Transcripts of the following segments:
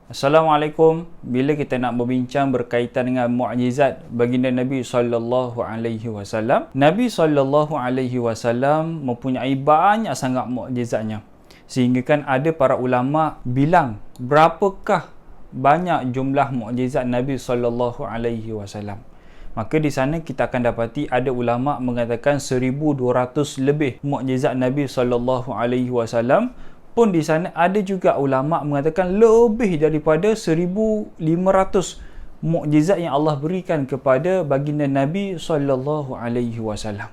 Assalamualaikum. Bila kita nak berbincang berkaitan dengan mukjizat baginda Nabi sallallahu alaihi wasallam, Nabi sallallahu alaihi wasallam mempunyai banyak sangat mukjizatnya. Sehingga kan ada para ulama bilang berapakah banyak jumlah mukjizat Nabi sallallahu alaihi wasallam. Maka di sana kita akan dapati ada ulama mengatakan 1200 lebih mukjizat Nabi sallallahu alaihi wasallam. Pun di sana ada juga ulama mengatakan lebih daripada 1500 mukjizat yang Allah berikan kepada baginda Nabi sallallahu alaihi wasallam.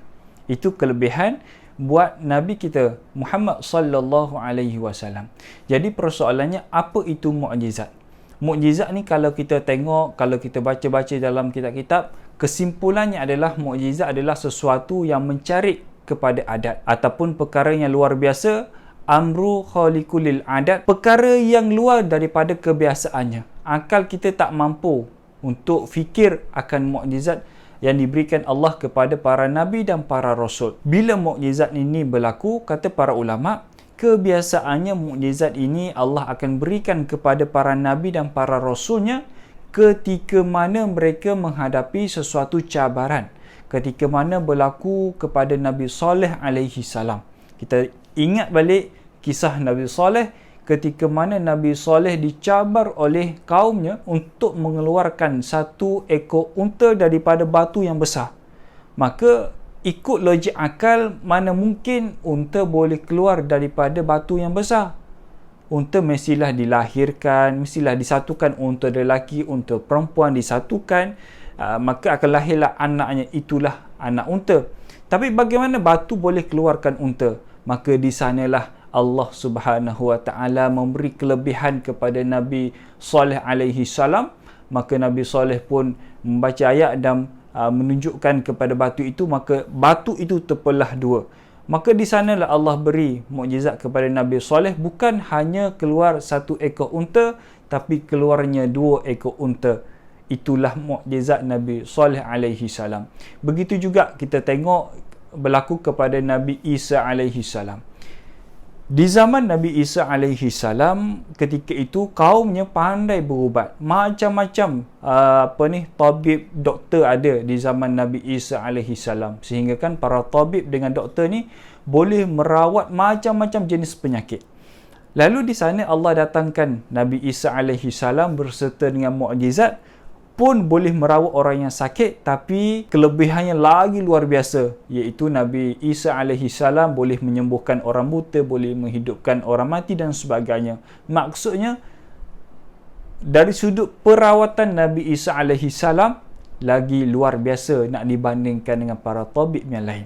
Itu kelebihan buat Nabi kita Muhammad sallallahu alaihi wasallam. Jadi persoalannya, apa itu mukjizat? Mukjizat ni kalau kita tengok, kalau kita baca-baca dalam kitab-kitab, kesimpulannya adalah mukjizat adalah sesuatu yang mencari kepada adat ataupun perkara yang luar biasa, amru khaliqul adat, perkara yang luar daripada kebiasaannya. Akal kita tak mampu untuk fikir akan mukjizat yang diberikan Allah kepada para nabi dan para rasul. Bila mukjizat ini berlaku, kata para ulama, kebiasaannya mukjizat ini Allah akan berikan kepada para nabi dan para rasulnya ketika mana mereka menghadapi sesuatu cabaran. Ketika mana berlaku kepada Nabi Saleh alaihi salam. Kita ingat balik kisah Nabi Saleh ketika mana Nabi Saleh dicabar oleh kaumnya untuk mengeluarkan satu ekor unta daripada batu yang besar. Maka ikut logik akal, mana mungkin unta boleh keluar daripada batu yang besar? Unta mestilah dilahirkan, mestilah disatukan, unta lelaki, unta perempuan disatukan, maka akan lahirlah anaknya, itulah anak unta. Tapi bagaimana batu boleh keluarkan unta? Maka di sanalah Allah Subhanahu Wa Taala memberi kelebihan kepada Nabi Saleh alaihi salam. Maka Nabi Saleh pun membaca ayat dan menunjukkan kepada batu itu, maka batu itu terbelah dua. Maka di sanalah Allah beri mukjizat kepada Nabi Saleh, bukan hanya keluar satu ekor unta, tapi keluarnya dua ekor unta. Itulah mukjizat Nabi Saleh alaihi salam. Begitu juga kita tengok berlaku kepada Nabi Isa alaihi salam. Di zaman Nabi Isa alaihi salam, ketika itu kaumnya pandai berubat. Macam-macam tabib, doktor ada di zaman Nabi Isa alaihi salam. Sehingga kan para tabib dengan doktor ni boleh merawat macam-macam jenis penyakit. Lalu di sana Allah datangkan Nabi Isa alaihi salam berserta dengan mukjizat, pun boleh merawat orang yang sakit, tapi kelebihannya lagi luar biasa, iaitu Nabi Isa alaihi salam boleh menyembuhkan orang buta, boleh menghidupkan orang mati dan sebagainya. Maksudnya dari sudut perawatan Nabi Isa alaihi salam lagi luar biasa nak dibandingkan dengan para tabib yang lain.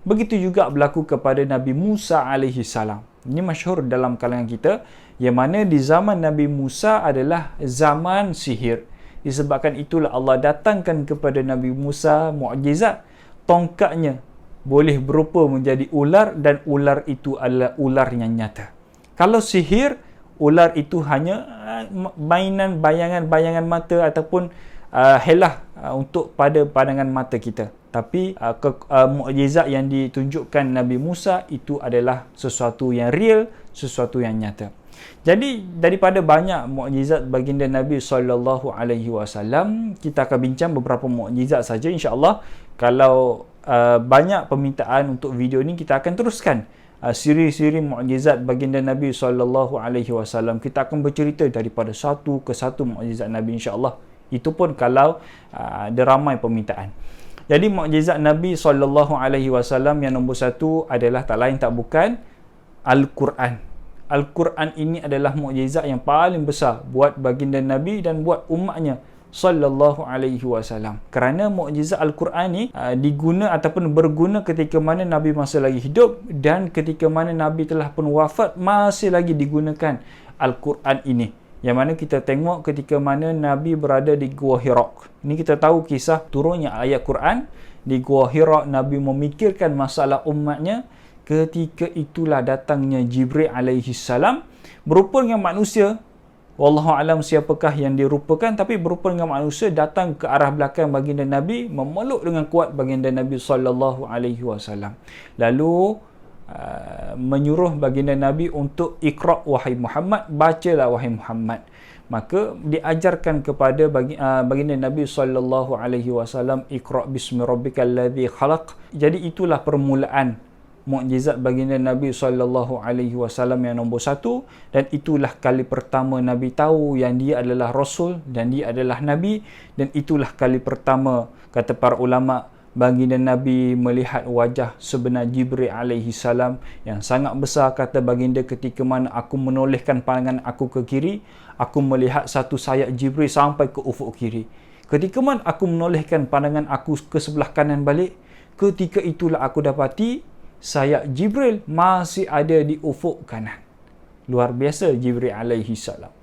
Begitu juga berlaku kepada Nabi Musa alaihi salam. Ini masyhur dalam kalangan kita, yang mana di zaman Nabi Musa adalah zaman sihir. Disebabkan itulah Allah datangkan kepada Nabi Musa mukjizat, tongkatnya boleh berupa menjadi ular dan ular itu adalah ular yang nyata. Kalau sihir, ular itu hanya mainan bayangan-bayangan mata ataupun helah untuk pada pandangan mata kita. Tapi mukjizat yang ditunjukkan Nabi Musa itu adalah sesuatu yang real, sesuatu yang nyata. Jadi daripada banyak mukjizat baginda Nabi sallallahu alaihi wasallam, kita akan bincang beberapa mukjizat saja insya-Allah. Kalau banyak permintaan untuk video ni, kita akan teruskan siri-siri mukjizat baginda Nabi sallallahu alaihi wasallam. Kita akan bercerita daripada satu ke satu mukjizat Nabi insya-Allah. Itu pun kalau ada ramai permintaan. Jadi mukjizat Nabi sallallahu alaihi wasallam yang nombor satu adalah tak lain tak bukan Al-Quran. Al-Quran ini adalah mukjizat yang paling besar buat baginda Nabi dan buat umatnya sallallahu alaihi wasallam. Kerana mukjizat Al-Quran ni diguna ataupun berguna ketika mana Nabi masih lagi hidup, dan ketika mana Nabi telah pun wafat masih lagi digunakan Al-Quran ini. Yang mana kita tengok ketika mana Nabi berada di Gua Hira. Ini kita tahu kisah turunnya ayat Quran di Gua Hira. Nabi memikirkan masalah umatnya. Ketika itulah datangnya Jibril alaihi salam berupa dengan manusia. Wallahu alam siapakah yang dirupakan, tapi berupa dengan manusia, datang ke arah belakang baginda Nabi, memeluk dengan kuat baginda Nabi sallallahu alaihi wasallam. Lalu menyuruh baginda Nabi untuk iqra' wahai Muhammad, bacalah wahai Muhammad. maka diajarkan kepada baginda Nabi sallallahu alaihi wasallam, Iqra bismi rabbikal ladzi khalaq. Jadi itulah permulaan mukjizat baginda Nabi sallallahu alaihi wasallam yang nombor satu, dan itulah kali pertama Nabi tahu yang dia adalah rasul dan dia adalah nabi, dan itulah kali pertama, kata para ulama, baginda Nabi melihat wajah sebenar Jibril alaihi salam yang sangat besar. Kata baginda, ketika mana aku menolehkan pandangan aku ke kiri, aku melihat satu sayap Jibril sampai ke ufuk kiri. Ketika mana aku menolehkan pandangan aku ke sebelah kanan balik, ketika itulah aku dapati sayap Jibril masih ada di ufuk kanan. Luar biasa Jibril alaihi salam.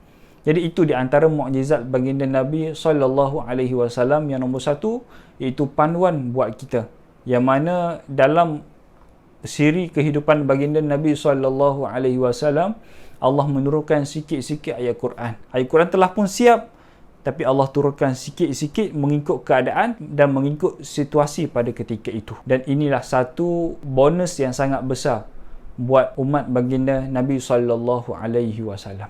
Jadi itu di antara mukjizat baginda Nabi sallallahu alaihi wasallam yang nombor satu, iaitu panduan buat kita. Yang mana dalam siri kehidupan baginda Nabi sallallahu alaihi wasallam, Allah menurunkan sikit-sikit ayat Quran. Ayat Quran telah pun siap, tapi Allah turunkan sikit-sikit mengikut keadaan dan mengikut situasi pada ketika itu. Dan inilah satu bonus yang sangat besar buat umat baginda Nabi sallallahu alaihi wasallam.